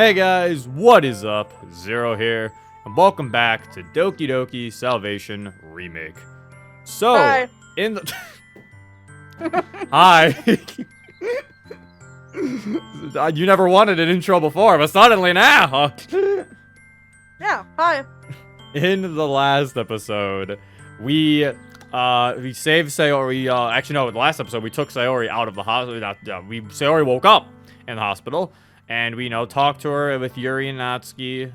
Hey guys, what is up? Zero here, and welcome back to Doki Doki Salvation Remake. So, Hi. in the... Hi. You never wanted an intro before, but suddenly now. Yeah, hi. In the last episode, we saved Sayori. Actually, no, the last episode we took Sayori out of the hospital. Sayori woke up in the hospital, and we talked to her with Yuri and Natsuki.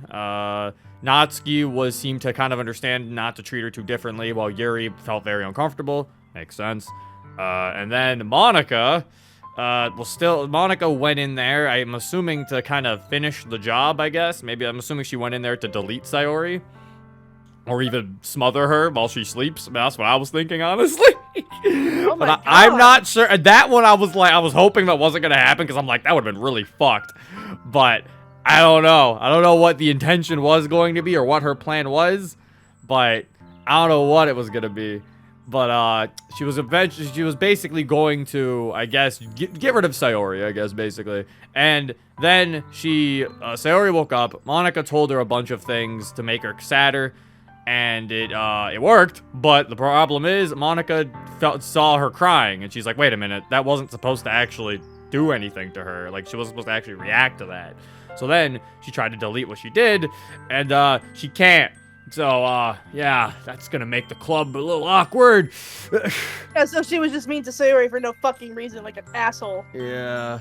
Natsuki seemed to kind of understand not to treat her too differently, while Yuri felt very uncomfortable. Makes sense. And then Monica. Monica went in there, I'm assuming to kind of finish the job, I guess. Maybe I'm assuming she went in there to delete Sayori. Or even smother her while she sleeps. That's what I was thinking, honestly. Oh my God. I'm not sure. That one, I was hoping that wasn't going to happen, because I'm like, that would have been really fucked. But I don't know. I don't know what the intention was going to be or what her plan was. But I don't know what it was going to be. But she was basically going to, I guess, get rid of Sayori, I guess, basically. And then Sayori woke up. Monica told her a bunch of things to make her sadder, and it worked. But the problem is, Monica saw her crying, and she's like, wait a minute, that wasn't supposed to actually do anything to her. Like, she wasn't supposed to actually react to that. So then she tried to delete what she did, and she can't. So, yeah, that's gonna make the club a little awkward. Yeah, so she was just mean to Sayori for no fucking reason, like an asshole. Yeah.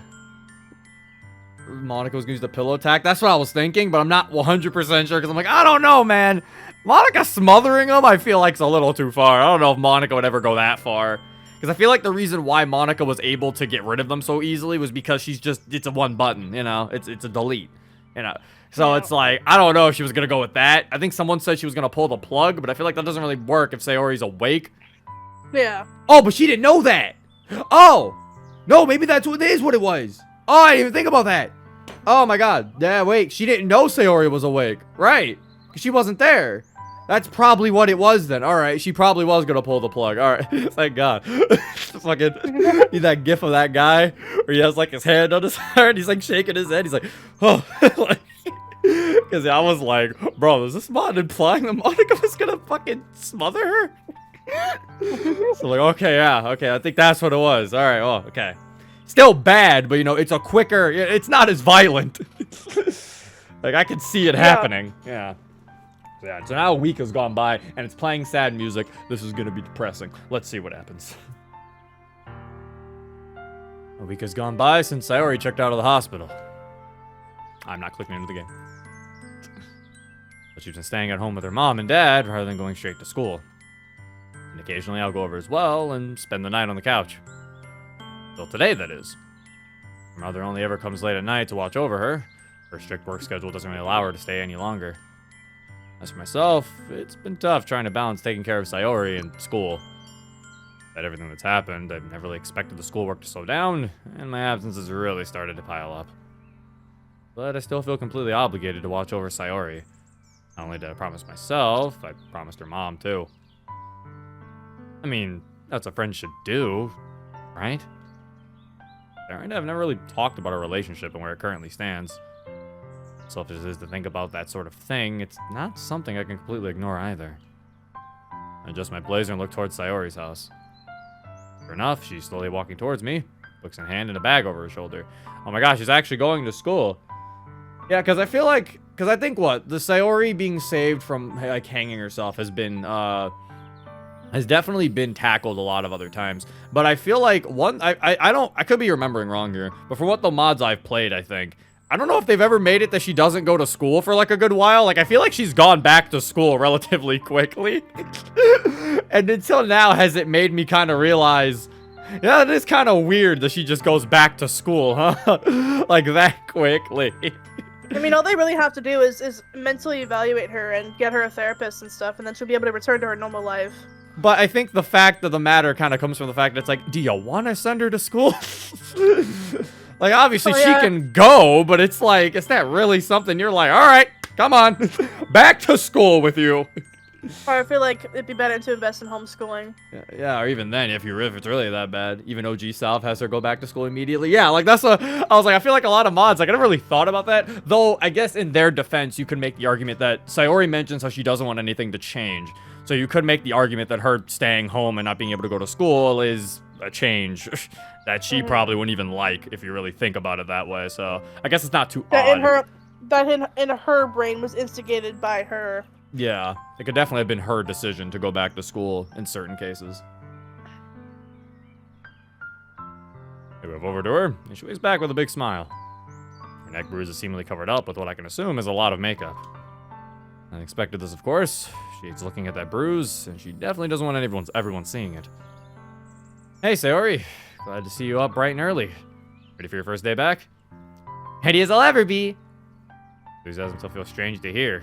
Monica was gonna use the pillow attack. That's what I was thinking, but I'm not 100% sure, because I'm like, I don't know, man. Monica smothering him, I feel like it's a little too far. I don't know if Monica would ever go that far. Because I feel like the reason why Monica was able to get rid of them so easily was because it's a one button, it's a delete, So Yeah. it's like, I don't know if she was going to go with that. I think someone said she was going to pull the plug, but I feel like that doesn't really work if Sayori's awake. Yeah. Oh, but she didn't know that. Oh, no, maybe that's what it was. Oh, I didn't even think about that. Oh my God. Yeah, wait, she didn't know Sayori was awake. Right. 'Cause she wasn't there. That's probably what it was then. All right, she probably was going to pull the plug. All right, thank God. Fucking, that gif of that guy where he has like his hand on his heart. He's like shaking his head. He's like, oh. Because I was like, bro, is this mod implying that Monica was going to fucking smother her? So like, okay, yeah, okay, I think that's what it was. All right, well, okay. Still bad, but it's a quicker, it's not as violent. Like, I can see it happening. Yeah. So now a week has gone by, and it's playing sad music. This is going to be depressing. Let's see what happens. A week has gone by since Sayori checked out of the hospital. I'm not clicking into the game. But she's been staying at home with her mom and dad rather than going straight to school. And occasionally I'll go over as well and spend the night on the couch. Till today, that is. Her mother only ever comes late at night to watch over her. Her strict work schedule doesn't really allow her to stay any longer. As for myself, it's been tough trying to balance taking care of Sayori and school. That everything that's happened, I've never really expected the schoolwork to slow down, and my absence has really started to pile up. But I still feel completely obligated to watch over Sayori. Not only did I promise myself, I promised her mom too. I mean, that's what friends should do, right? Sarah and I have never really talked about our relationship and where it currently stands. Selfish as it is to think about that sort of thing, it's not something I can completely ignore either. I adjust my blazer and look towards Sayori's house. Sure enough, she's slowly walking towards me, books in hand and a bag over her shoulder. Oh my gosh, she's actually going to school. Yeah, because I think the Sayori being saved from, like, hanging herself has definitely been tackled a lot of other times. But I feel like I could be remembering wrong here, but from what the mods I've played, I don't know if they've ever made it that she doesn't go to school for like a good while. Like, I feel like she's gone back to school relatively quickly. And until now, has it made me kind of realize, yeah, it is kind of weird that she just goes back to school, huh? Like that quickly. I mean, all they really have to do is mentally evaluate her and get her a therapist and stuff, and then she'll be able to return to her normal life. But I think the fact of the matter kind of comes from the fact that it's like, do you want to send her to school? Like, obviously she can go, but it's like, is that really something you're like, all right, come on, back to school with you. Or I feel like it'd be better to invest in homeschooling. Yeah, or even then, if it's really that bad, even OG Salve has her go back to school immediately. Yeah, like that's what I was like. I feel like a lot of mods, like I never really thought about that. Though I guess in their defense, you could make the argument that Sayori mentions how she doesn't want anything to change. So you could make the argument that her staying home and not being able to go to school is a change that she probably wouldn't even like if you really think about it that way. So I guess it's not too odd. That in her brain was instigated by her. Yeah, it could definitely have been her decision to go back to school in certain cases. We move over to her, and she waves back with a big smile. Her neck bruise is seemingly covered up with what I can assume is a lot of makeup. I expected this, of course. She's looking at that bruise, and she definitely doesn't want everyone seeing it. Hey, Sayori. Glad to see you up bright and early. Ready for your first day back? Ready as I'll ever be. Enthusiasm still feels strange to hear.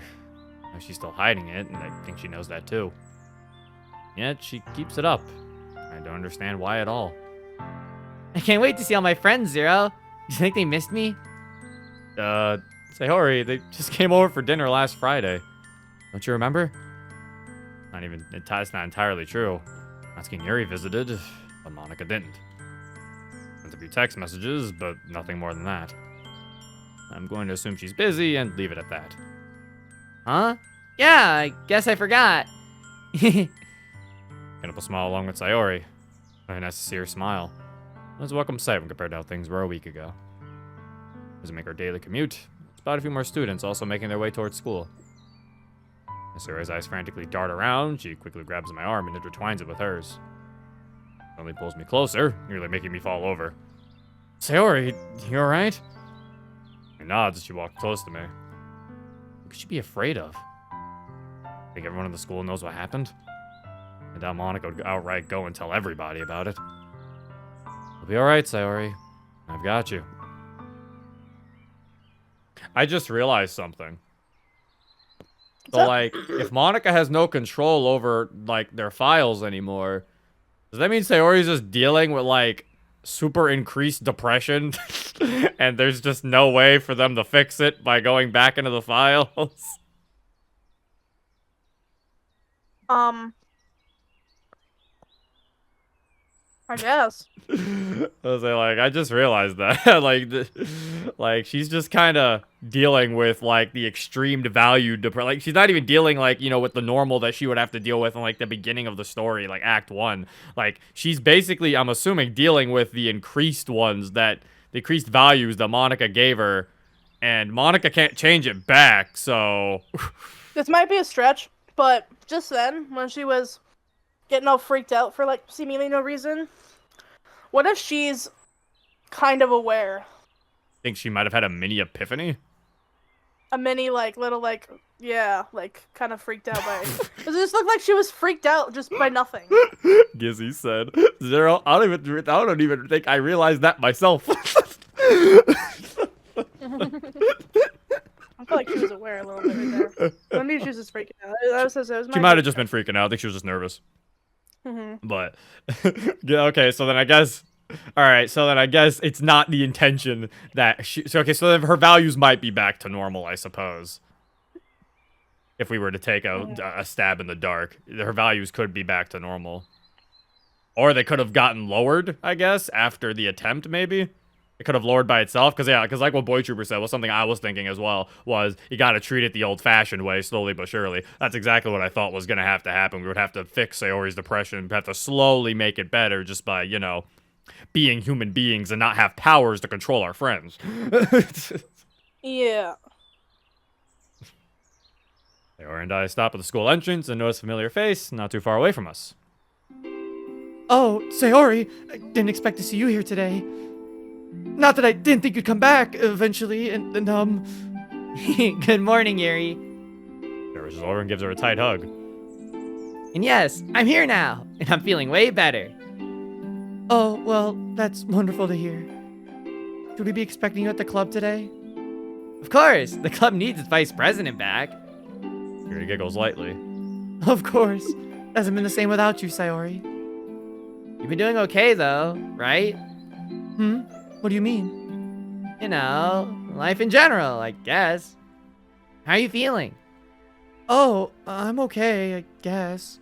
She's still hiding it, and I think she knows that too. Yet, she keeps it up. I don't understand why at all. I can't wait to see all my friends, Zero. You think they missed me? Sayori, they just came over for dinner last Friday. Don't you remember? It's not entirely true. Asking Yuri visited, but Monica didn't. Sent a few text messages, but nothing more than that. I'm going to assume she's busy and leave it at that. Huh? Yeah, I guess I forgot. Get up a smile along with Sayori. A nice sincere smile. It was a welcome sight when compared to how things were a week ago. As we make our daily commute, spot a few more students also making their way towards school. As Sayori's eyes frantically dart around, she quickly grabs my arm and intertwines it with hers. Suddenly pulls me closer, nearly making me fall over. Sayori, you alright? She nods as she walks close to me. What could she be afraid of? Think everyone in the school knows what happened? I doubt Monica would outright go and tell everybody about it. You'll be alright, Sayori. I've got you. I just realized something. So, like, if Monica has no control over, like, their files anymore, does that mean Sayori's just dealing with, like, super increased depression? And there's just no way for them to fix it by going back into the files? I guess. I was like, I just realized that. like she's just kind of dealing with, like, the extreme value like, she's not even dealing, like, you know, with the normal that she would have to deal with in, like, the beginning of the story, like, Act 1. Like, she's basically, I'm assuming, dealing with the increased the increased values that Monica gave her, and Monica can't change it back, so... This might be a stretch, but just then, when she was getting all freaked out for, like, seemingly no reason, what if she's kind of aware? Think she might have had a mini epiphany? A mini, like, little, like, yeah, like, kind of freaked out by it. It just looked like she was freaked out just by nothing. Gizzy said, Zero, I don't even think I realized that myself. I feel like she was aware a little bit right there. I knew she was just freaking out. She might have just been freaking out. I think she was just nervous. But, yeah, okay, so then I guess... Alright, so then I guess it's not the intention that she... So then her values might be back to normal, I suppose. If we were to take a stab in the dark. Her values could be back to normal. Or they could have gotten lowered, I guess, after the attempt, maybe? It could have lowered by itself, because like what Boy Trooper said was something I was thinking as well, was you gotta treat it the old-fashioned way, slowly but surely. That's exactly what I thought was gonna have to happen. We would have to fix Sayori's depression, have to slowly make it better just by, you know, being human beings and not have powers to control our friends. Yeah. Sayori and I stop at the school entrance and notice a familiar face not too far away from us. Oh, Sayori, I didn't expect to see you here today. Not that I didn't think you'd come back eventually, and Good morning, Yuri. She rushes over and gives her a tight hug. And yes, I'm here now, and I'm feeling way better. Oh, well, that's wonderful to hear. Should we be expecting you at the club today? Of course, the club needs its vice president back. Yuri giggles lightly. Of course. Hasn't been the same without you, Sayori. You've been doing okay, though, right? What do you mean? You know, life in general, I guess. How are you feeling? Oh, I'm okay, I guess.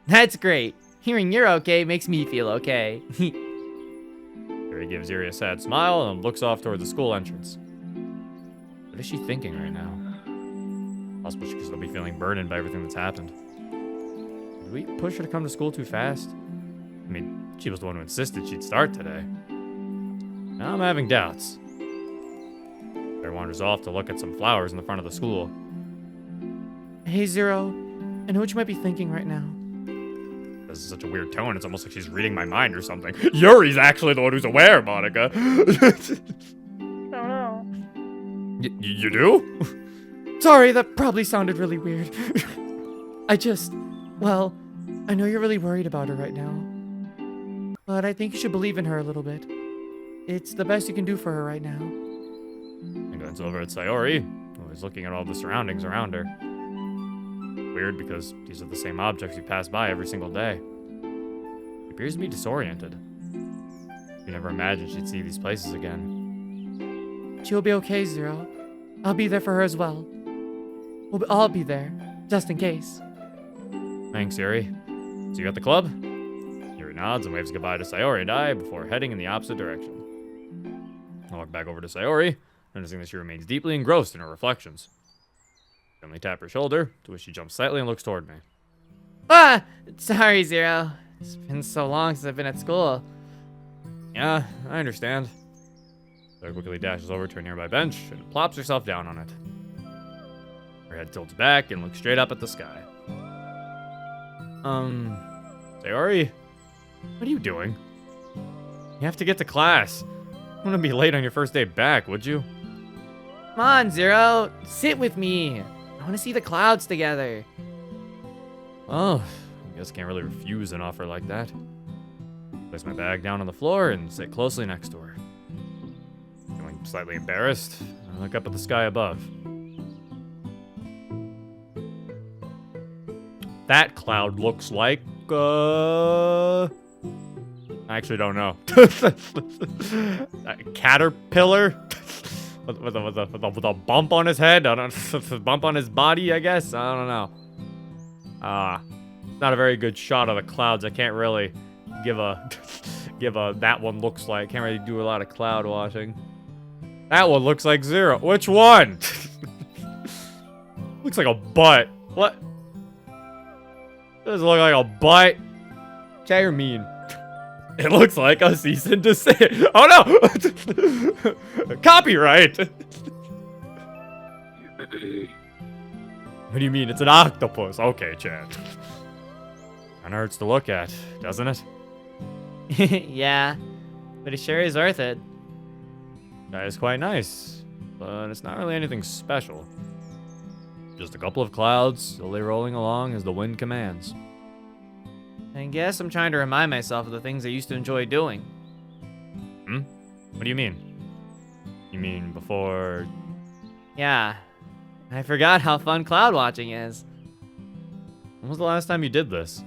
That's great. Hearing you're okay makes me feel okay. Yuri gives Yuri a sad smile and looks off toward the school entrance. What is she thinking right now? Possible she could still be feeling burdened by everything that's happened. Did we push her to come to school too fast? I mean, she was the one who insisted she'd start today. Now I'm having doubts. Claire wanders off to look at some flowers in the front of the school. Hey, Zero. I know what you might be thinking right now. This is such a weird tone. It's almost like she's reading my mind or something. Yuri's actually the one who's aware, Monica. I don't know. You do? Sorry, that probably sounded really weird. Well, I know you're really worried about her right now. But I think you should believe in her a little bit. It's the best you can do for her right now. I glance over at Sayori, who is looking at all the surroundings around her. Weird because these are the same objects you pass by every single day. She appears to be disoriented. You never imagined she'd see these places again. She'll be okay, Zero. I'll be there for her as well. We'll all be there, just in case. Thanks, Yuri. See you at the club? Yuri nods and waves goodbye to Sayori and I before heading in the opposite direction. I walk back over to Sayori, noticing that she remains deeply engrossed in her reflections. I only tap her shoulder, to which she jumps slightly and looks toward me. Ah! Sorry, Zero. It's been so long since I've been at school. Yeah, I understand. Sarah quickly dashes over to a nearby bench and plops herself down on it. Her head tilts back and looks straight up at the sky. Sayori, what are you doing? You have to get to class. You wouldn't be late on your first day back, would you? Come on, Zero. Sit with me. I want to see the clouds together. Oh, I guess I can't really refuse an offer like that. Place my bag down on the floor and sit closely next to her. Feeling slightly embarrassed, I look up at the sky above. That cloud looks like, I actually don't know. A caterpillar? with a bump on his head? I don't a bump on his body, I guess? I don't know. Not a very good shot of the clouds. I can't really give a that one looks like. Can't really do a lot of cloud watching. That one looks like Zero. Which one? Looks like a butt. What? Does it look like a butt? Jay or mean? It looks like a cease and desist. Oh no! Copyright! What do you mean? It's an octopus. Okay, Chad. Kinda hurts to look at, doesn't it? Yeah, but it sure is worth it. That is quite nice, but it's not really anything special. Just a couple of clouds slowly rolling along as the wind commands. I guess I'm trying to remind myself of the things I used to enjoy doing. What do you mean? You mean before... Yeah, I forgot how fun cloud watching is. When was the last time you did this?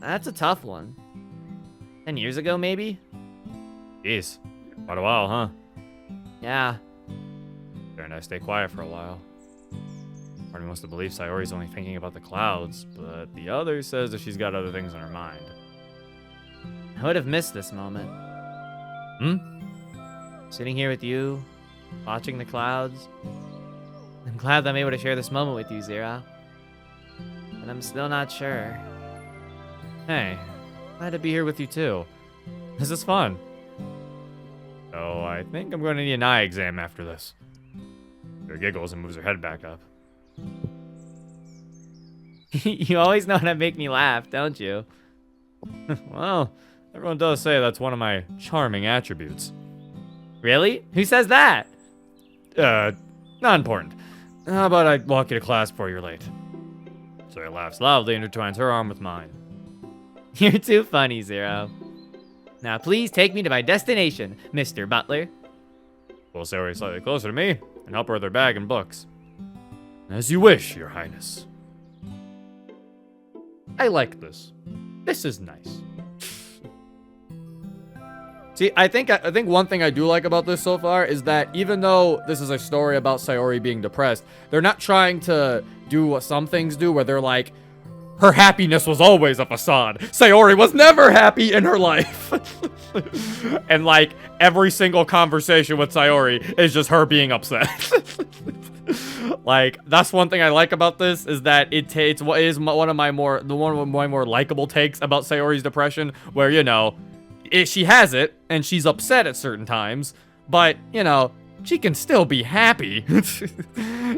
That's a tough one. 10 years ago, maybe? Jeez, quite a while, huh? Yeah. And I stay quiet for a while. Part of me wants to believe Sayori's only thinking about the clouds, but the other says that she's got other things on her mind. I would have missed this moment. Sitting here with you, watching the clouds. I'm glad that I'm able to share this moment with you, Zero. But I'm still not sure. Hey, glad to be here with you too. This is fun. So I think I'm going to need an eye exam after this. She giggles and moves her head back up. You always know how to make me laugh, don't you? Well, everyone does say that's one of my charming attributes. Really? Who says that? Not important. How about I walk you to class before you're late? So he laughs loudly and intertwines her arm with mine. You're too funny, Zero. Now please take me to my destination, Mr. Butler. Pull Sayori slightly closer to me and help her with her bag and books. As you wish, Your Highness. I like this. This is nice. See, I think one thing I do like about this so far is that even though this is a story about Sayori being depressed, they're not trying to do what some things do, where they're like, her happiness was always a facade. Sayori was never happy in her life. And like every single conversation with Sayori is just her being upset. Like, that's one thing I like about this, is that it's what is one of my more likable takes about Sayori's depression, where, you know, she has it and she's upset at certain times, but, you know, she can still be happy.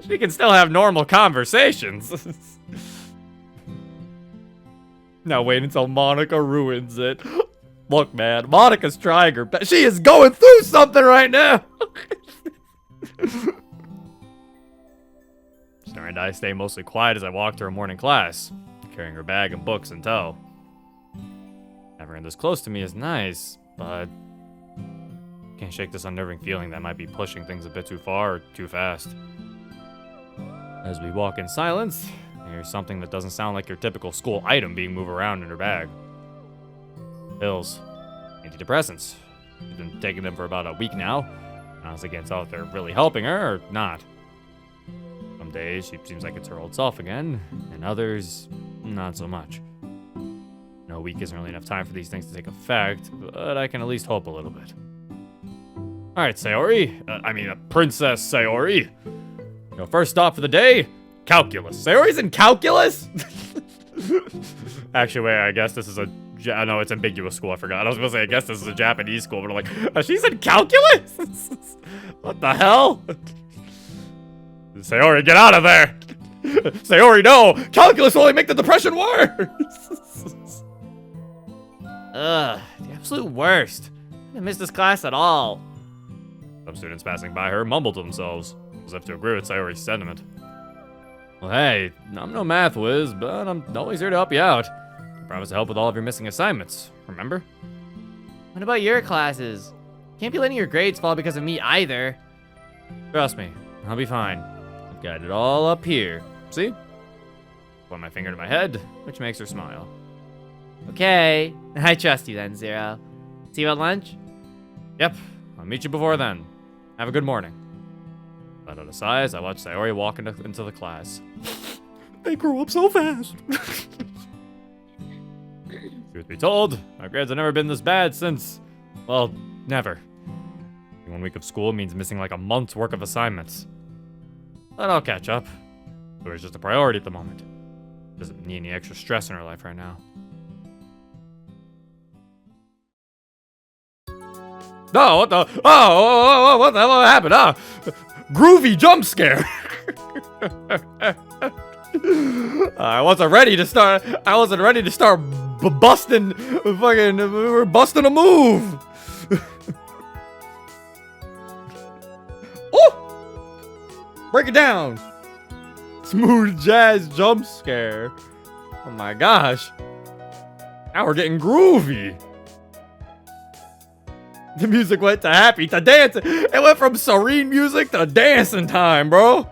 She can still have normal conversations. Now wait until Monica ruins it. Look, man, Monica's trying her best. She is going through something right now. Sarah and I stay mostly quiet as I walk to her morning class, carrying her bag and books in tow. Having her this close to me is nice, but can't shake this unnerving feeling that I might be pushing things a bit too far or too fast. As we walk in silence, I hear something that doesn't sound like your typical school item being moved around in her bag. Pills. Antidepressants. She's been taking them for about a week now. I honestly can't tell if they're really helping her or not. Some days she seems like it's her old self again, and others, not so much. No, a week isn't really enough time for these things to take effect, but I can at least hope a little bit. Alright, Sayori. Princess Sayori. First stop for the day, calculus. Sayori's in calculus? Actually, wait, I guess this is no, it's ambiguous school, I forgot. I was gonna say, I guess this is a Japanese school, but I'm like, she's in calculus? What the hell? Sayori, get out of there! Sayori, no! Calculus will only make the depression worse! Ugh, the absolute worst. I didn't miss this class at all. Some students passing by her mumbled to themselves, as if to agree with Sayori's sentiment. Well, hey, I'm no math whiz, but I'm always here to help you out. I promise to help with all of your missing assignments, remember? What about your classes? Can't be letting your grades fall because of me either. Trust me, I'll be fine. I've got it all up here. See? Point my finger to my head, which makes her smile. Okay, I trust you then, Zero. See you at lunch? Yep, I'll meet you before then. Have a good morning. Let out a sigh as I watch Sayori walk into the class. They grow up so fast. Truth be told, my grades have never been this bad since, well, never. 1 week of school means missing like a month's worth of assignments. But I'll catch up. It's just a priority at the moment. Doesn't need any extra stress in her life right now. Oh, what the? Oh, what the hell happened? Groovy jump scare. I wasn't ready to start busting, we're busting a move. Oh, break it down. Smooth jazz jump scare. Oh my gosh. Now we're getting groovy. The music went to happy to dance. It went from serene music to dancing time, bro.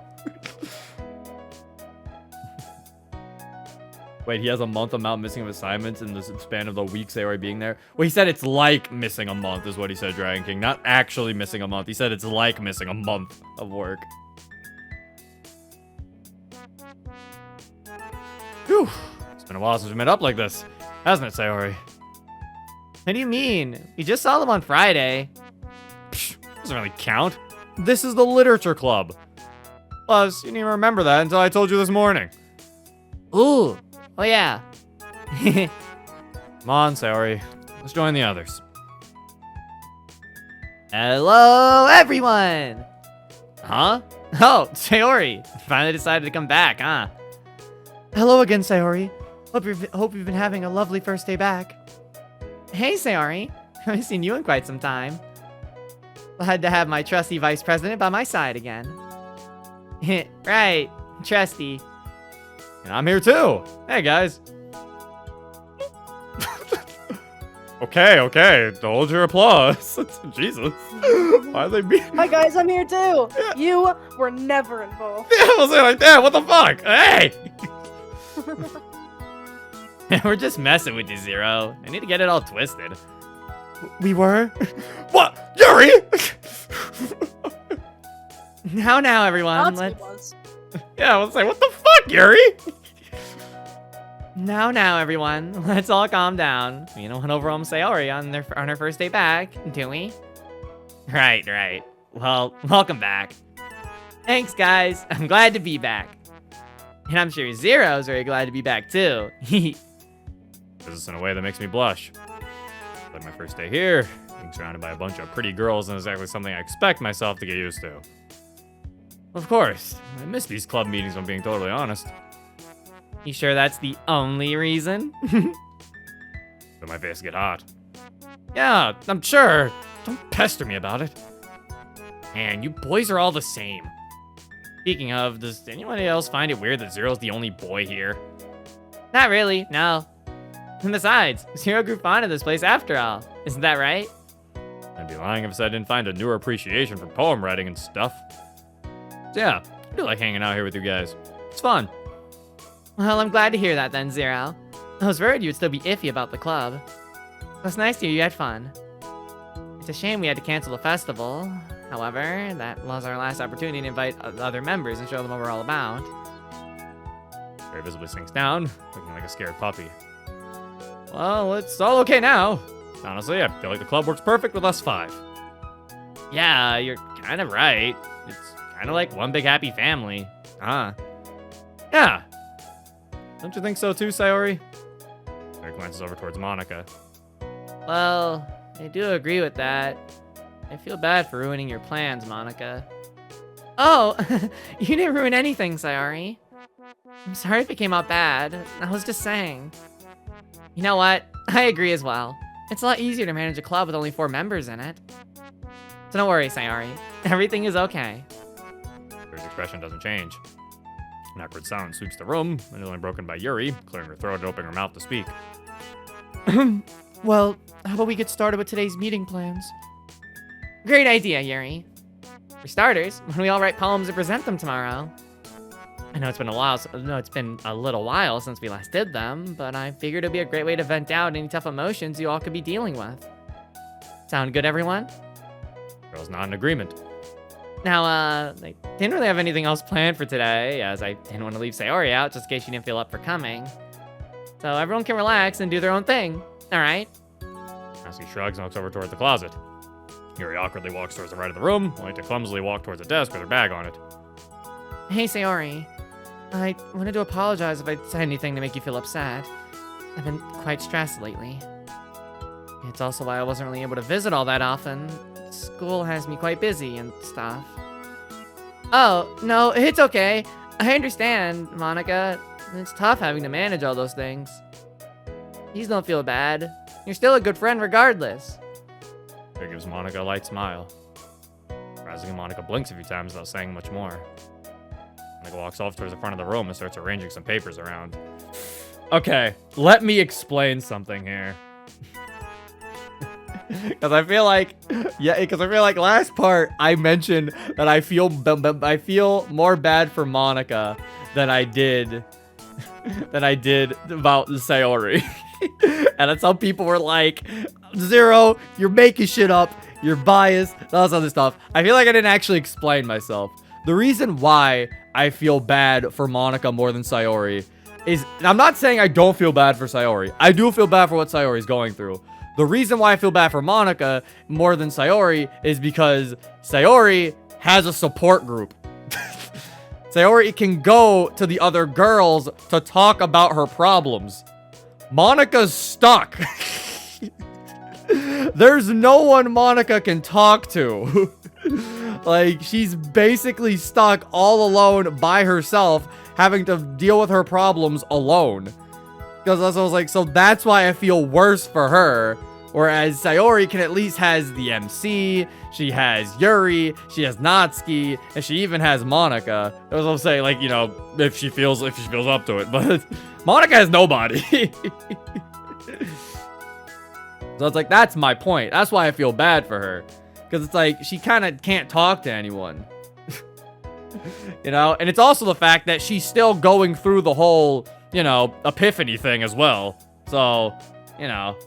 Wait, he has a month amount missing of assignments in the span of the weeks they were being there? Well, he said it's like missing a month is what he said, Dragon King. Not actually missing a month. He said it's like missing a month of work. Whew. It's been a while since we met up like this, hasn't it, Sayori? What do you mean? We just saw them on Friday. Psh, doesn't really count. This is the literature club. Plus, you didn't even remember that until I told you this morning. Ooh. Oh, yeah. Come on, Sayori. Let's join the others. Hello, everyone. Huh? Oh, Sayori. Finally decided to come back, huh? Hello again, Sayori. Hope you've been having a lovely first day back. Hey, Sayori. I haven't seen you in quite some time. Glad to have my trusty vice president by my side again. Right, trusty. And I'm here too. Hey, guys. Okay. Hold your applause. Jesus. Why are they being... Hi guys, I'm here too. Yeah. You were never involved. Yeah, I was like that. What the fuck? Hey. We're just messing with you, Zero. I need to get it all twisted. We were? What? Yuri? Now, everyone. Natsuki was. Yeah, I was like, what the fuck, Yuri? Now, everyone. Let's all calm down. We don't want to overwhelm Sayori on her first day back, do we? Right. Well, welcome back. Thanks, guys. I'm glad to be back. And I'm sure Zero's very glad to be back, too. This is in a way that makes me blush. Like my first day here, being surrounded by a bunch of pretty girls isn't exactly something I expect myself to get used to. Of course, I miss these club meetings if I'm being totally honest. You sure that's the only reason? But my face get hot. Yeah, I'm sure. Don't pester me about it. Man, you boys are all the same. Speaking of, does anyone else find it weird that Zero's the only boy here? Not really, no. And besides, Zero grew fond of this place after all. Isn't that right? I'd be lying if I said I didn't find a newer appreciation for poem writing and stuff. So yeah, I do like hanging out here with you guys. It's fun. Well, I'm glad to hear that then, Zero. I was worried you'd still be iffy about the club. It's nice to hear you had fun. It's a shame we had to cancel the festival. However, that was our last opportunity to invite other members and show them what we're all about. Very visibly sinks down, looking like a scared puppy. Well, it's all okay now. Honestly, I feel like the club works perfect with us 5. Yeah, you're kind of right. It's kind of like one big happy family. Yeah. Don't you think so too, Sayori? Sayori glances over towards Monica. Well, I do agree with that. I feel bad for ruining your plans, Monica. Oh, you didn't ruin anything, Sayori. I'm sorry if it came out bad. I was just saying. You know what? I agree as well. It's a lot easier to manage a club with only 4 members in it. So don't worry, Sayori. Everything is okay. Sayori's expression doesn't change. An awkward sound sweeps the room, and is only broken by Yuri, clearing her throat and opening her mouth to speak. Well, how about we get started with today's meeting plans? Great idea, Yuri. For starters, when we all write poems and present them tomorrow. I know it's been a little while since we last did them, but I figured it'd be a great way to vent out any tough emotions you all could be dealing with. Sound good, everyone? Girls not in agreement. Now, I didn't really have anything else planned for today, as I didn't want to leave Sayori out just in case she didn't feel up for coming. So everyone can relax and do their own thing, alright? Natsuki shrugs and looks over toward the closet. Yuri awkwardly walks towards the right of the room, only to clumsily walk towards a desk with her bag on it. Hey, Sayori. I wanted to apologize if I said anything to make you feel upset. I've been quite stressed lately. It's also why I wasn't really able to visit all that often. School has me quite busy and stuff. Oh, no, it's okay. I understand, Monica. It's tough having to manage all those things. Please don't feel bad. You're still a good friend regardless. Yuri gives Monica a light smile. Surprisingly, Monica blinks a few times without saying much more. Monica walks off towards the front of the room and starts arranging some papers around. Okay, let me explain something here. Because I feel like, last part I mentioned that I feel more bad for Monica than I did about Sayori. And that's how people were like, Zero, you're making shit up, you're biased, all this other stuff. I feel like I didn't actually explain myself. The reason why I feel bad for Monica more than Sayori is, I'm not saying I don't feel bad for Sayori. I do feel bad for what Sayori's going through. The reason why I feel bad for Monica more than Sayori is because Sayori has a support group. Sayori can go to the other girls to talk about her problems. Monica's stuck. There's no one Monica can talk to. Like, she's basically stuck all alone by herself, having to deal with her problems alone. Because I was like, so that's why I feel worse for her. Whereas Sayori can at least has the MC, she has Yuri, she has Natsuki, and she even has Monica. As I'm saying, like, you know, if she feels up to it. But Monica has nobody. So it's like, that's my point. That's why I feel bad for her. Because it's like, she kind of can't talk to anyone. You know? And it's also the fact that she's still going through the whole, you know, epiphany thing as well. So, you know.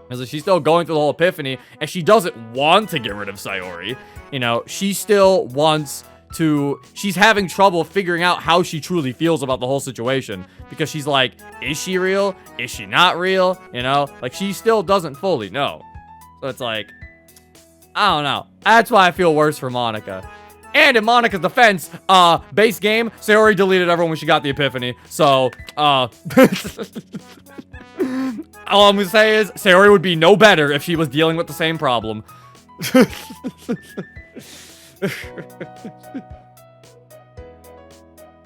Is that she's still going through the whole epiphany, and she doesn't want to get rid of Sayori. You know, she still wants to, she's having trouble figuring out how she truly feels about the whole situation. Because she's like, is she real? Is she not real? You know, like she still doesn't fully know. So it's like, I don't know. That's why I feel worse for Monica. And in Monica's defense, base game, Sayori deleted everyone when she got the epiphany. So, all I'm gonna say is, Sayori would be no better if she was dealing with the same problem.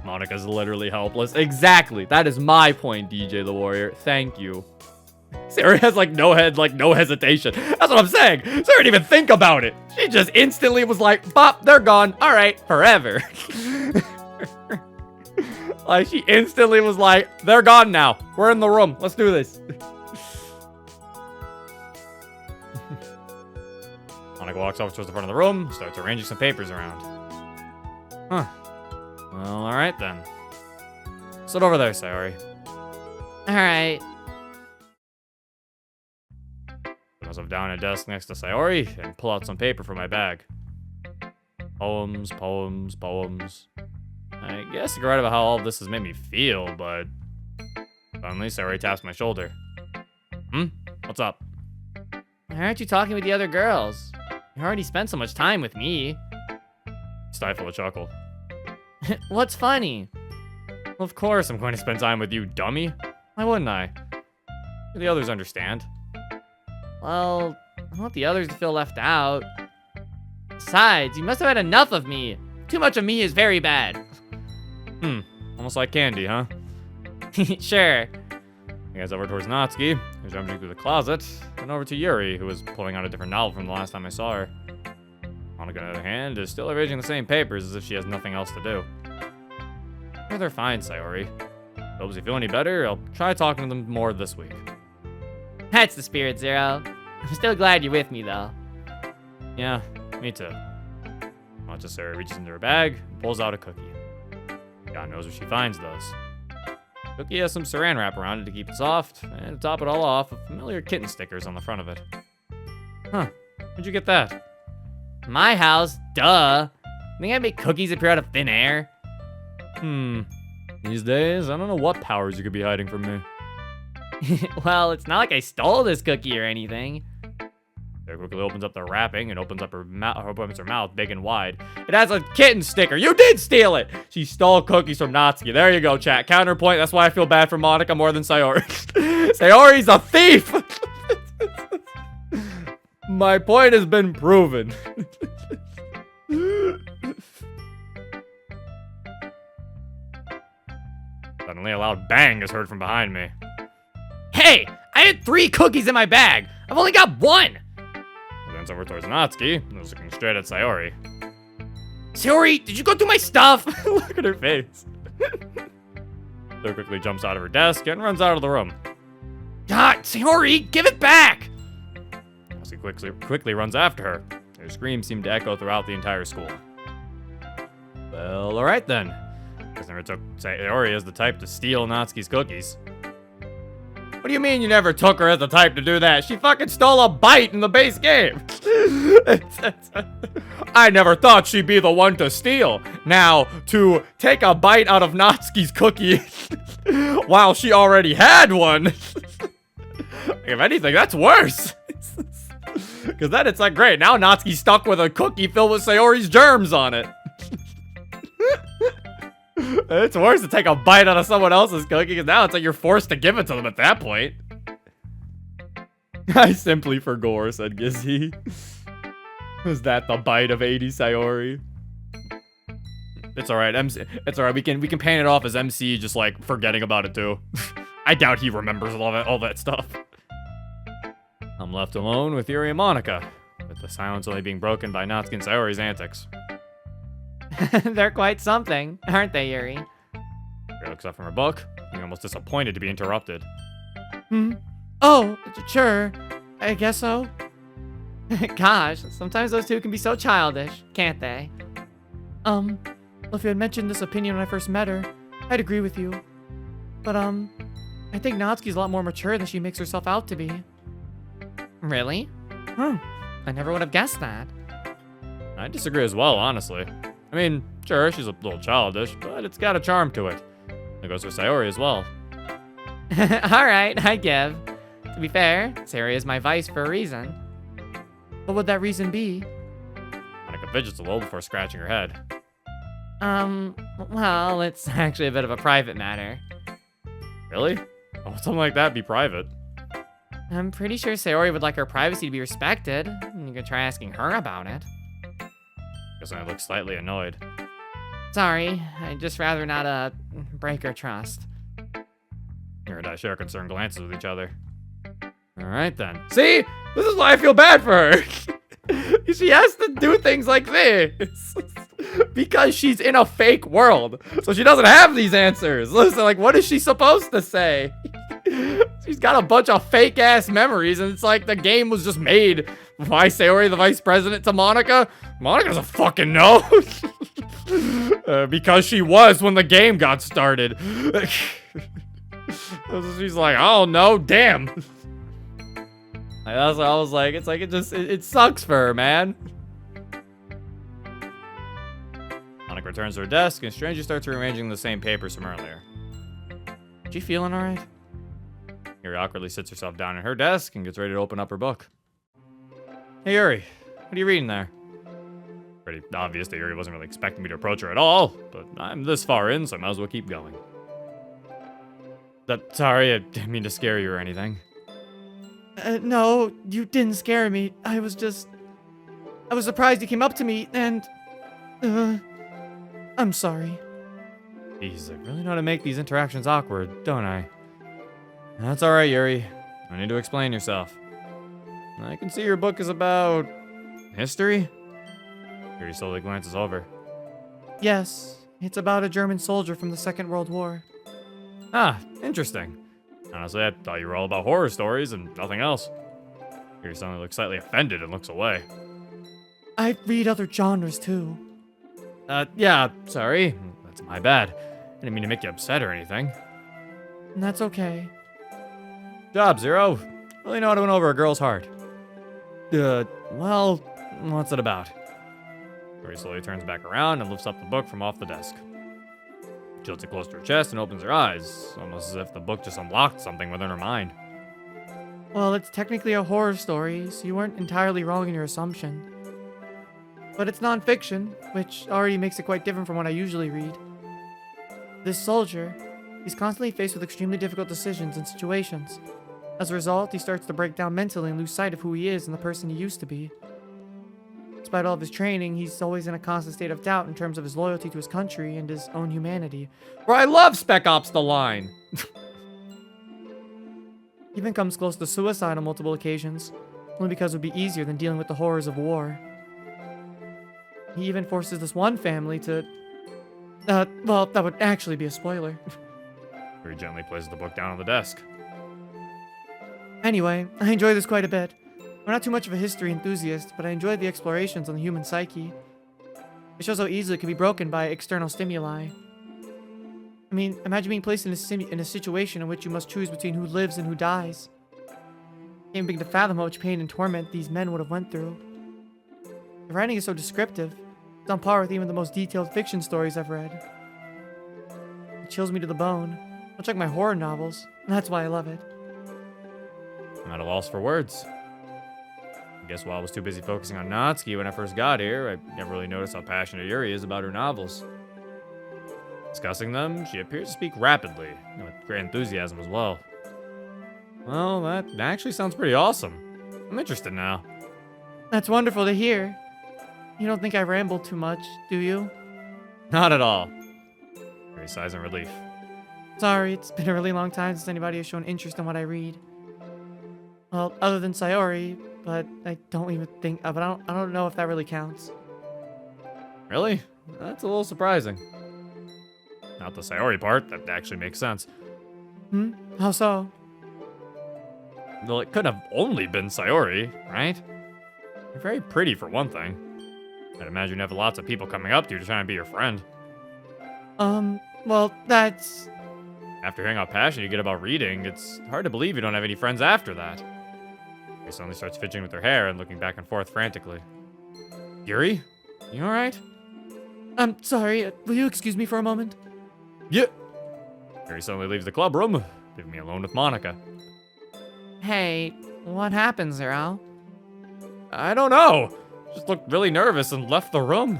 Monica's literally helpless. Exactly. That is my point, DJ the Warrior. Thank you. Sayori has like no head, like no hesitation. That's what I'm saying. Sayori didn't even think about it. She just instantly was like, bop, they're gone. All right, forever. Like she instantly was like, they're gone now. We're in the room. Let's do this. Monica walks over towards the front of the room, starts arranging some papers around. Huh. Well, all right then. Sit over there, Sayori. All right. Put myself down at a desk next to Sayori and pull out some paper from my bag. Poems, poems, poems. I guess I could write about how all of this has made me feel, but suddenly Sayori taps my shoulder. What's up? Why aren't you talking with the other girls? You already spent so much time with me. Stifle a chuckle. What's funny? Well, of course I'm going to spend time with you, dummy. Why wouldn't I? The others understand. Well, I want the others to feel left out. Besides, you must have had enough of me. Too much of me is very bad. Almost like candy, huh? Sure. He goes over towards Natsuki, who's rummaging through the closet, and over to Yuri, who was pulling out a different novel from the last time I saw her. Monica, on the other hand, is still arranging the same papers as if she has nothing else to do. Yeah, they're fine, Sayori. Hope if you feel any better, I'll try talking to them more this week. That's the spirit, Zero. I'm still glad you're with me, though. Yeah, me too. Watch as Sayori reaches into her bag and pulls out a cookie. God knows where she finds those. Cookie has some saran wrap around it to keep it soft, and to top it all off, with familiar kitten stickers on the front of it. Huh, where'd you get that? My house, duh. Think I make cookies appear out of thin air? These days, I don't know what powers you could be hiding from me. Well, it's not like I stole this cookie or anything. Sarah quickly opens up the wrapping and opens up her mouth big and wide. It has a kitten sticker. You did steal it. She stole cookies from Natsuki. There you go, chat. Counterpoint. That's why I feel bad for Monica more than Sayori. Sayori's a thief. My point has been proven. Suddenly, a loud bang is heard from behind me. Hey, I had 3 cookies in my bag. I've only got 1. Glance over towards Natsuki, who's looking straight at Sayori. Sayori, did you go through my stuff? Look at her face. Sarah quickly jumps out of her desk and runs out of the room. God, Sayori, give it back! Natsuki quickly runs after her. Her screams seem to echo throughout the entire school. Well, alright then. Guess never took Sayori as the type to steal Natsuki's cookies. What do you mean you never took her as the type to do that? She fucking stole a bite in the base game. I never thought she'd be the one to steal. Now, to take a bite out of Natsuki's cookie while she already had one. If anything, that's worse. Because then it's like, great, now Natsuki's stuck with a cookie filled with Sayori's germs on it. It's worse to take a bite out of someone else's cookie, because now it's like you're forced to give it to them at that point. I simply forgot, said Gizzy. Was that the bite of 80 Sayori? It's alright, it's alright, we can paint it off as MC just like forgetting about it too. I doubt he remembers all that stuff. I'm left alone with Yuri and Monica, with the silence only being broken by Natsuki and Sayori's antics. They're quite something, aren't they, Yuri? Yuri looks up from her book, being almost disappointed to be interrupted. Oh, sure. I guess so. Gosh, sometimes those two can be so childish, can't they? Well, if you had mentioned this opinion when I first met her, I'd agree with you. But, I think Natsuki's a lot more mature than she makes herself out to be. Really? Hmm. I never would have guessed that. I disagree as well, honestly. I mean, sure, she's a little childish, but it's got a charm to it. It goes for Sayori as well. Alright, I give. To be fair, Sayori is my vice for a reason. What would that reason be? Monica fidgets a little before scratching her head. Well, it's actually a bit of a private matter. Really? Why would something like that be private? I'm pretty sure Sayori would like her privacy to be respected. You could try asking her about it. Guess I look slightly annoyed. Sorry, I'd just rather not, break her trust. Here and I share concerned glances with each other. Alright then. See? This is why I feel bad for her. She has to do things like this. Because she's in a fake world. So she doesn't have these answers. Listen, like, what is she supposed to say? She's got a bunch of fake ass memories, and it's like the game was just made. Why Sayori the vice president to Monica? Monica doesn't fucking know. Because she was when the game got started. She's like, oh no, damn. That's what I was like, it's like it sucks for her, man. Monica returns to her desk and strangely starts rearranging the same papers from earlier. She feeling alright? Yuri awkwardly sits herself down at her desk and gets ready to open up her book. Hey Yuri, what are you reading there? Pretty obvious that Yuri wasn't really expecting me to approach her at all, but I'm this far in, so I might as well keep going. Sorry, I didn't mean to scare you or anything. No, you didn't scare me. I was surprised you came up to me, and, I'm sorry. Jeez, I really know how to make these interactions awkward, don't I? That's alright, Yuri. No need to explain yourself. I can see your book is about... history? Yuri slowly glances over. Yes, it's about a German soldier from the Second World War. Ah, interesting. Honestly, I thought you were all about horror stories and nothing else. Yuri suddenly looks slightly offended and looks away. I read other genres too. Yeah, sorry. That's my bad. I didn't mean to make you upset or anything. And that's okay. Job, Zero. Really know how to win over a girl's heart. Well, what's it about? Yuri slowly turns back around and lifts up the book from off the desk. She holds it close to her chest and opens her eyes, almost as if the book just unlocked something within her mind. Well, it's technically a horror story, so you weren't entirely wrong in your assumption. But it's non-fiction, which already makes it quite different from what I usually read. This soldier, he's constantly faced with extremely difficult decisions and situations. As a result, he starts to break down mentally and lose sight of who he is and the person he used to be. Despite all of his training, he's always in a constant state of doubt in terms of his loyalty to his country and his own humanity. Bro, I love Spec Ops The Line! He even comes close to suicide on multiple occasions, only because it would be easier than dealing with the horrors of war. He even forces this one family to... well, that would actually be a spoiler. Very gently places the book down on the desk. Anyway, I enjoy this quite a bit. I'm not too much of a history enthusiast, but I enjoy the explorations on the human psyche. It shows how easily it can be broken by external stimuli. I mean, imagine being placed in a situation in which you must choose between who lives and who dies. Can't begin to fathom how much pain and torment these men would have went through. The writing is so descriptive. It's on par with even the most detailed fiction stories I've read. It chills me to the bone, much like my horror novels, and that's why I love it. I'm at a loss for words. I guess while I was too busy focusing on Natsuki when I first got here, I never really noticed how passionate Yuri is about her novels. Discussing them, she appears to speak rapidly, and with great enthusiasm as well. Well, that actually sounds pretty awesome. I'm interested now. That's wonderful to hear. You don't think I ramble too much, do you? Not at all. Yuri sighs in relief. Sorry, it's been a really long time since anybody has shown interest in what I read. Well, other than Sayori, but I don't even think, but I don't know if that really counts. Really? That's a little surprising. Not the Sayori part, that actually makes sense. How so? Well, it couldn't have only been Sayori, right? You're very pretty for one thing. I'd imagine you have lots of people coming up to you to try and be your friend. Well, that's... After hearing how passionate you get about reading, it's hard to believe you don't have any friends after that. He suddenly starts fidgeting with her hair and looking back and forth frantically. Yuri? You alright? I'm sorry, will you excuse me for a moment? Yeah. Yuri suddenly leaves the club room, leaving me alone with Monica. Hey, what happened, Zero? I don't know. Just looked really nervous and left the room.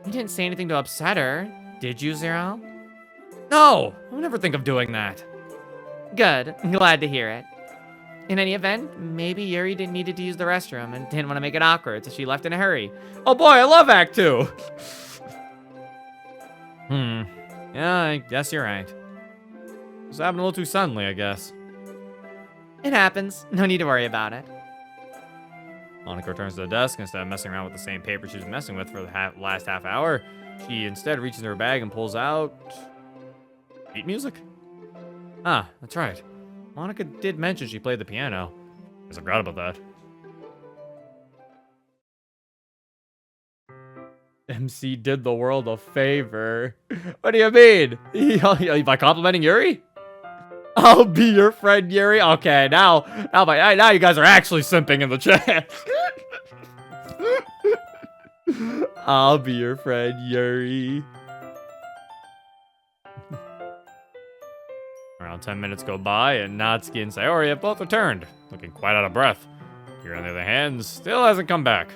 You didn't say anything to upset her, did you, Zero? No, I would never think of doing that. Good, I'm glad to hear it. In any event, maybe Yuri didn't need to use the restroom and didn't want to make it awkward, so she left in a hurry. Oh boy, I love Act 2. Yeah, I guess you're right. It was happening a little too suddenly, I guess. It happens, no need to worry about it. Monica returns to the desk. Instead of messing around with the same paper she was messing with for the last half hour, she instead reaches into her bag and pulls out... beat music? Ah, that's right. Monica did mention she played the piano. I forgot about that. MC did the world a favor. What do you mean? By complimenting Yuri? I'll be your friend, Yuri. Okay, now you guys are actually simping in the chat. I'll be your friend, Yuri. Around 10 minutes go by, and Natsuki and Sayori have both returned, looking quite out of breath. Yuri, on the other hand, still hasn't come back.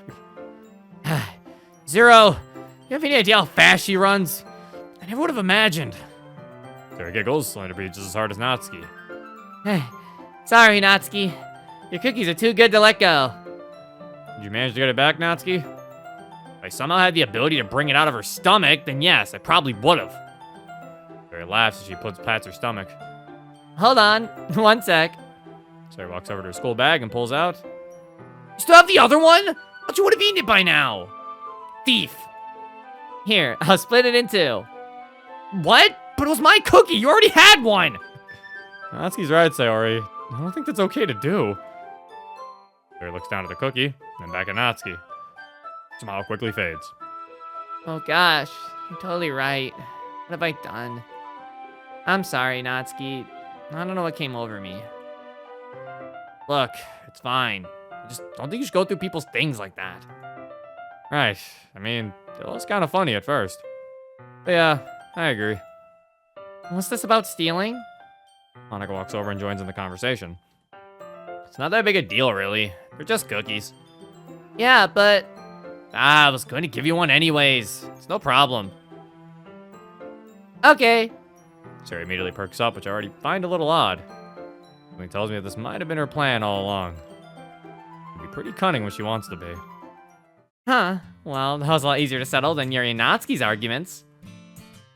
Zero, you have any idea how fast she runs? I never would have imagined. Sayori giggles, slowing to breathe just as hard as Natsuki. Sorry, Natsuki. Your cookies are too good to let go. Did you manage to get it back, Natsuki? If I somehow had the ability to bring it out of her stomach, then yes, I probably would have. Sayori laughs as she pats her stomach. Hold on, one sec. Sayori walks over to her school bag and pulls out. You still have the other one? I thought you would have eaten it by now. Thief. Here, I'll split it in two. What? But it was my cookie. You already had one. Natsuki's right, Sayori. I don't think that's okay to do. Sayori looks down at the cookie, then back at Natsuki. Smile quickly fades. Oh gosh, you're totally right. What have I done? I'm sorry, Natsuki. I don't know what came over me. Look, it's fine. I just don't think you should go through people's things like that. Right. I mean, it was kind of funny at first. But yeah, I agree. What's this about stealing? Monica walks over and joins in the conversation. It's not that big a deal, really. They're just cookies. Yeah, but... I was going to give you one anyways. It's no problem. Okay. Sayori immediately perks up, which I already find a little odd. Something tells me that this might have been her plan all along. She'd be pretty cunning when she wants to be. Huh. Well, that was a lot easier to settle than Yuri and Natsuki's arguments.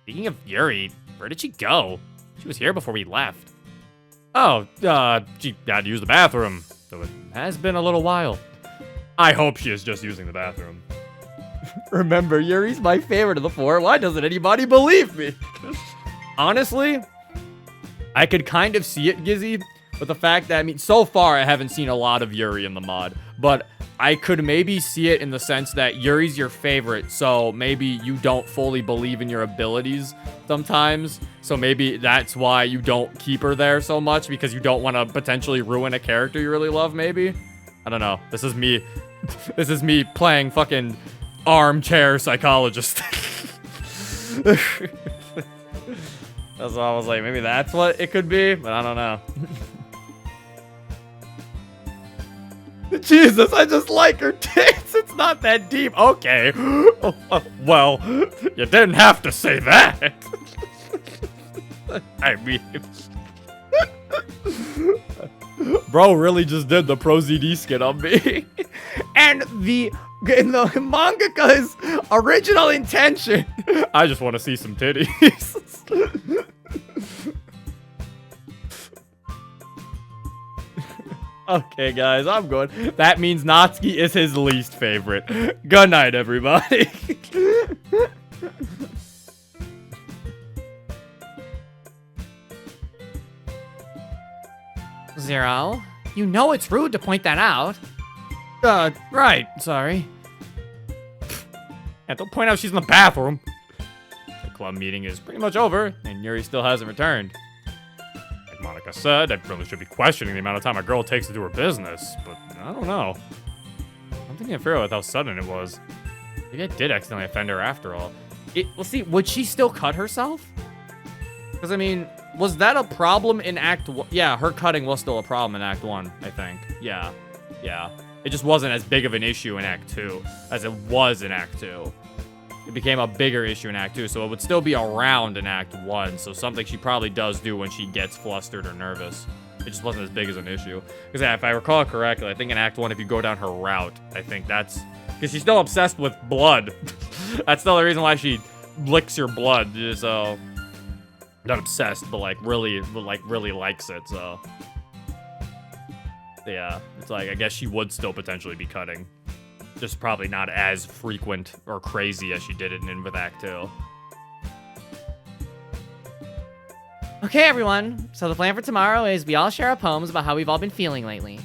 Speaking of Yuri, where did she go? She was here before we left. Oh, she had to use the bathroom, though it has been a little while. I hope she is just using the bathroom. Remember, Yuri's my favorite of the four. Why doesn't anybody believe me? Honestly, I could kind of see it, Gizzy, with the fact that, I mean, so far I haven't seen a lot of Yuri in the mod, but I could maybe see it in the sense that Yuri's your favorite, so maybe you don't fully believe in your abilities sometimes, so maybe that's why you don't keep her there so much, because you don't want to potentially ruin a character you really love, maybe? I don't know. This is me playing fucking armchair psychologist. That's why I was like, maybe that's what it could be, but I don't know. Jesus, I just like her tits. It's not that deep. Okay. Well, you didn't have to say that. I mean... Bro really just did the Pro ZD skit on me. And the mangaka's original intention. I just want to see some titties. Okay, guys, I'm good. That means Natsuki is his least favorite. Good night, everybody. Zero, you know it's rude to point that out. Right, sorry. Yeah, don't point out she's in the bathroom. The club meeting is pretty much over, and Yuri still hasn't returned. Like Monica Like I said, I really should be questioning the amount of time a girl takes to do her business, but I don't know. I'm thinking of with how sudden it was. Maybe I did accidentally offend her after all. Well, see, would she still cut herself? Because, I mean, was that a problem in Act 1? Yeah, her cutting was still a problem in Act 1, I think. Yeah. It just wasn't as big of an issue in Act 2 as it was in Act 2. It became a bigger issue in Act 2, so it would still be around in Act 1, so something she probably does do when she gets flustered or nervous. It just wasn't as big as an issue. Because if I recall correctly, I think in Act 1, if you go down her route, I think that's... Because she's still obsessed with blood. That's still the reason why she licks your blood, so... Not obsessed, but really likes it, so... Yeah, it's like, I guess she would still potentially be cutting. Just probably not as frequent or crazy as she did it in with Act 2. Okay, everyone. So the plan for tomorrow is we all share our poems about how we've all been feeling lately.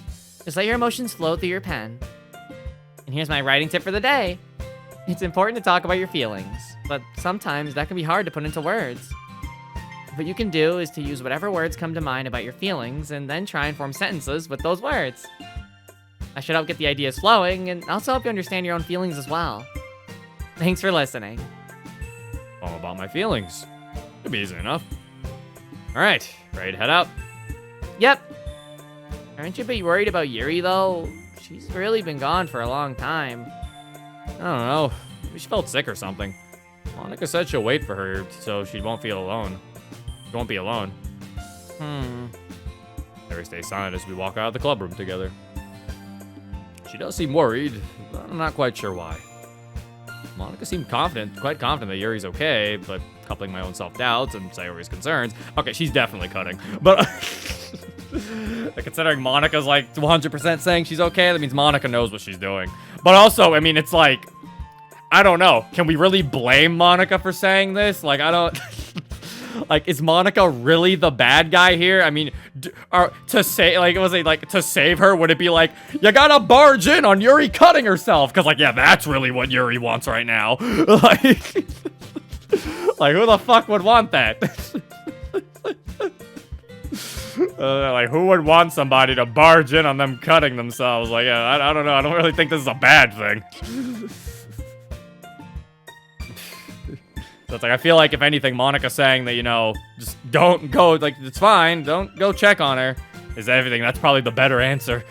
Just let your emotions flow through your pen. And here's my writing tip for the day. It's important to talk about your feelings, but sometimes that can be hard to put into words. What you can do is to use whatever words come to mind about your feelings and then try and form sentences with those words. That should help get the ideas flowing and also help you understand your own feelings as well. Thanks for listening. All about my feelings. Should be easy enough. Alright, ready to head out? Yep. Aren't you a bit worried about Yuri, though? She's really been gone for a long time. I don't know. Maybe she felt sick or something. Monica said she'll wait for her so she won't feel alone. She won't be alone. Every stay silent as we walk out of the clubroom together. She does seem worried, but I'm not quite sure why. Monica seemed quite confident that Yuri's okay, but coupling my own self-doubts and Sayori's concerns, okay, she's definitely cutting, but considering Monica's like 100% saying she's okay, that means Monica knows what she's doing. But also, I mean, it's like, I don't know, can we really blame Monica for saying this? Like, I don't... Like, is Monica really the bad guy here? I mean, to save her, would it be like, you gotta barge in on Yuri cutting herself? Because, like, yeah, that's really what Yuri wants right now. Like, who the fuck would want that? Like, who would want somebody to barge in on them cutting themselves? Like, yeah, I don't know. I don't really think this is a bad thing. So it's like, I feel like, if anything, Monica saying that, you know, just don't go, like, it's fine, don't go check on her, is everything. That's probably the better answer.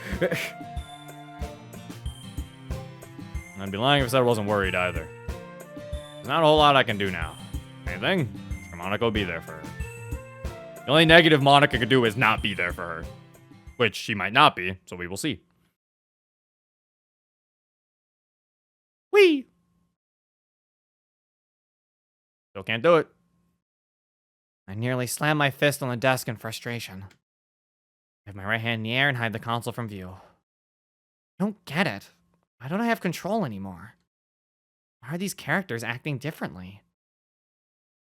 I'd be lying if I said I wasn't worried either. There's not a whole lot I can do now. Anything? Monica will be there for her. The only negative Monica could do is not be there for her. Which she might not be, so we will see. Whee! Still can't do it. I nearly slammed my fist on the desk in frustration. I have my right hand in the air and hide the console from view. I don't get it. Why don't I have control anymore? Why are these characters acting differently?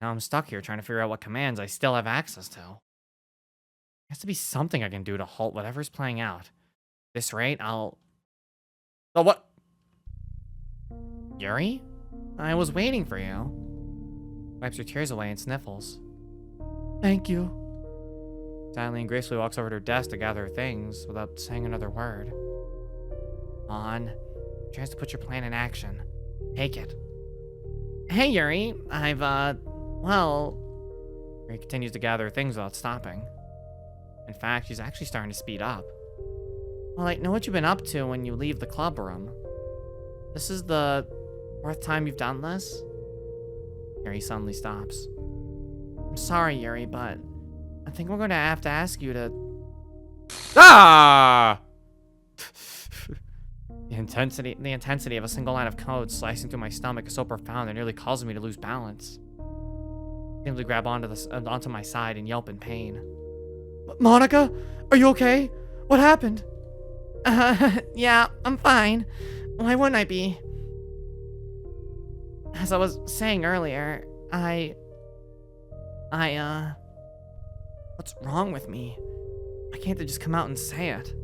Now I'm stuck here trying to figure out what commands I still have access to. There has to be something I can do to halt whatever's playing out. At this rate, I'll... Oh, what? Yuri? I was waiting for you. Wipes her tears away and sniffles. Thank you. Silently and gracefully walks over to her desk to gather her things without saying another word. On. Tries to put your plan in action. Take it. Hey, Yuri. Well... Yuri continues to gather her things without stopping. In fact, she's actually starting to speed up. Well, I know what you've been up to when you leave the club room. This is the 4th time you've done this? Yuri suddenly stops. I'm sorry, Yuri, but I think we're going to have to ask you to... Ah! The intensity of a single line of code slicing through my stomach is so profound it nearly causes me to lose balance. I simply grab onto my side and yelp in pain. Monica, are you okay? What happened? Yeah, I'm fine. Why wouldn't I be? As I was saying earlier, what's wrong with me? Why can't they just come out and say it?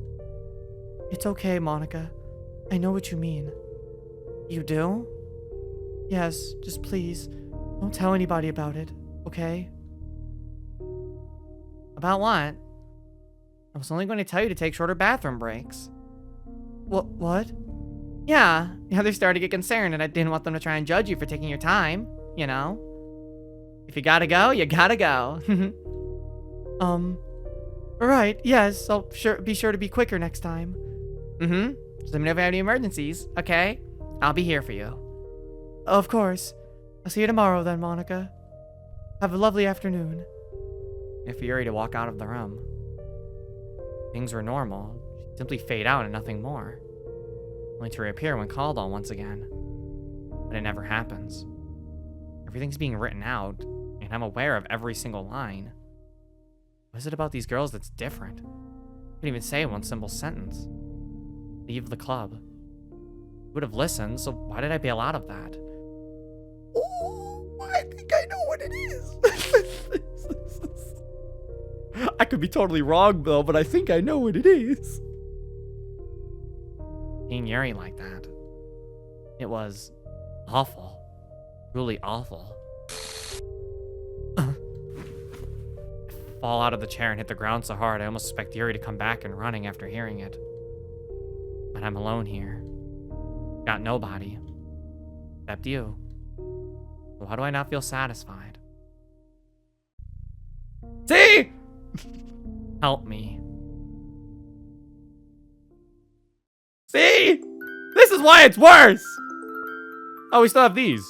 It's okay, Monica. I know what you mean. You do? Yes, just please, don't tell anybody about it, okay? About what? I was only going to tell you to take shorter bathroom breaks. What? Yeah, they're starting to get concerned, and I didn't want them to try and judge you for taking your time, you know? If you gotta go, you gotta go. Right, yes, I'll be sure to be quicker next time. Just let me know if you have any emergencies, okay? I'll be here for you. Of course. I'll see you tomorrow then, Monica. Have a lovely afternoon. If Yuri to walk out of the room. Things were normal. She'd simply fade out and nothing more. Only to reappear when called on once again. But it never happens. Everything's being written out, and I'm aware of every single line. What is it about these girls that's different? I couldn't even say one simple sentence. Leave the club. You would have listened, so why did I bail out of that? Oh, I think I know what it is. I could be totally wrong, though, but I think I know what it is. Seeing Yuri like that, it was awful. Truly awful. I fall out of the chair and hit the ground so hard I almost expect Yuri to come back and running after hearing it. But I'm alone here. Got nobody. Except you. So how do I not feel satisfied? See? Help me. See? This is why it's worse! Oh, we still have these.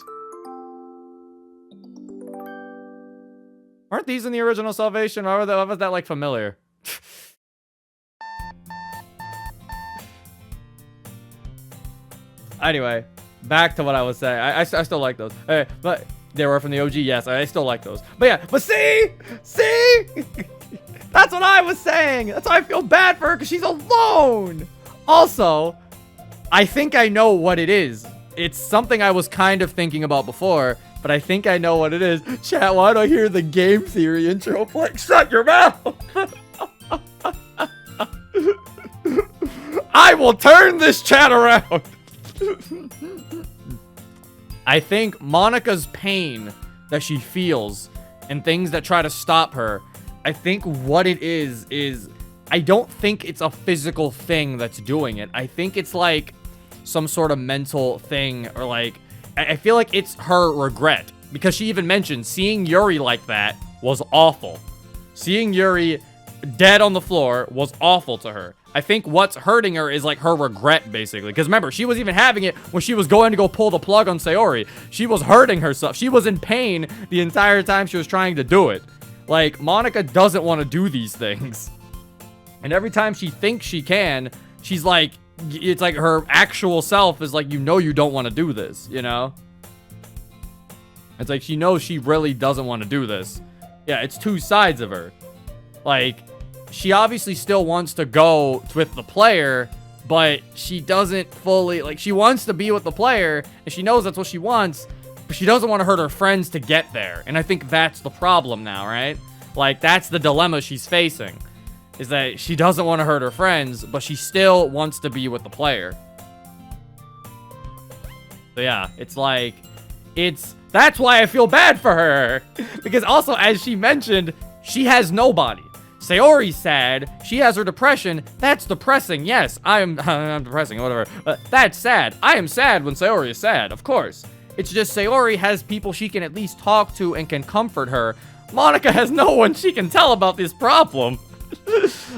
Weren't these in the original Salvation? Why was that like familiar? Anyway, back to what I was saying. I still like those. But they were from the OG, yes. I still like those. But yeah, but see? That's what I was saying. That's why I feel bad for her, because she's alone. Also, I think I know what it is. It's something I was kind of thinking about before, but I think I know what it is. Chat, why do I hear the game theory intro play? Shut your mouth! I will turn this chat around. I think Monica's pain that she feels and things that try to stop her, I think what it is I don't think it's a physical thing that's doing it. I think it's like some sort of mental thing, or like, I feel like it's her regret, because she even mentioned seeing Yuri like that was awful. Seeing Yuri dead on the floor was awful to her. I think what's hurting her is like her regret, basically. Because remember, she was even having it when she was going to go pull the plug on Sayori. She was hurting herself. She was in pain the entire time she was trying to do it. Like, Monica doesn't want to do these things. And every time she thinks she can, she's like, it's like her actual self is like, you know you don't want to do this, you know? It's like she knows she really doesn't want to do this. Yeah, it's two sides of her. Like, she obviously still wants to go with the player, but she doesn't fully, like, she wants to be with the player, and she knows that's what she wants, but she doesn't want to hurt her friends to get there. And I think that's the problem now, right? Like, that's the dilemma she's facing, is that she doesn't want to hurt her friends, but she still wants to be with the player. So yeah, it's like, that's why I feel bad for her. Because also, as she mentioned, she has nobody. Sayori's sad. She has her depression. That's depressing. Yes, I'm depressing, whatever. That's sad. I am sad when Sayori is sad, of course. It's just Sayori has people she can at least talk to and can comfort her. Monica has no one she can tell about this problem.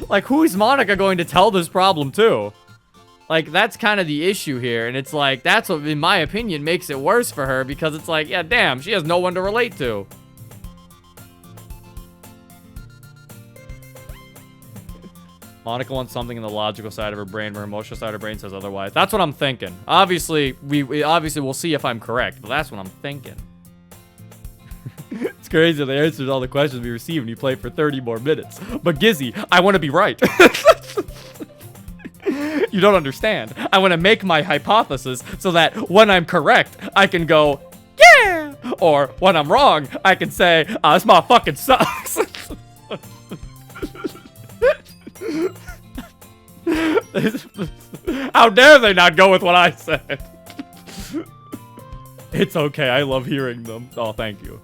Like, who is Monica going to tell this problem to? Like, that's kind of the issue here. And it's like, that's what, in my opinion, makes it worse for her. Because it's like, yeah, damn, she has no one to relate to. Monica wants something in the logical side of her brain, where her emotional side of her brain says otherwise. That's what I'm thinking. Obviously, we'll see if I'm correct, but that's what I'm thinking. It's crazy they answered all the questions we received and you played for 30 more minutes. But Gizzy, I want to be right. You don't understand. I want to make my hypothesis so that when I'm correct, I can go, yeah! Or when I'm wrong, I can say, this motherfucking sucks. How dare they not go with what I said? It's okay, I love hearing them. Oh, thank you.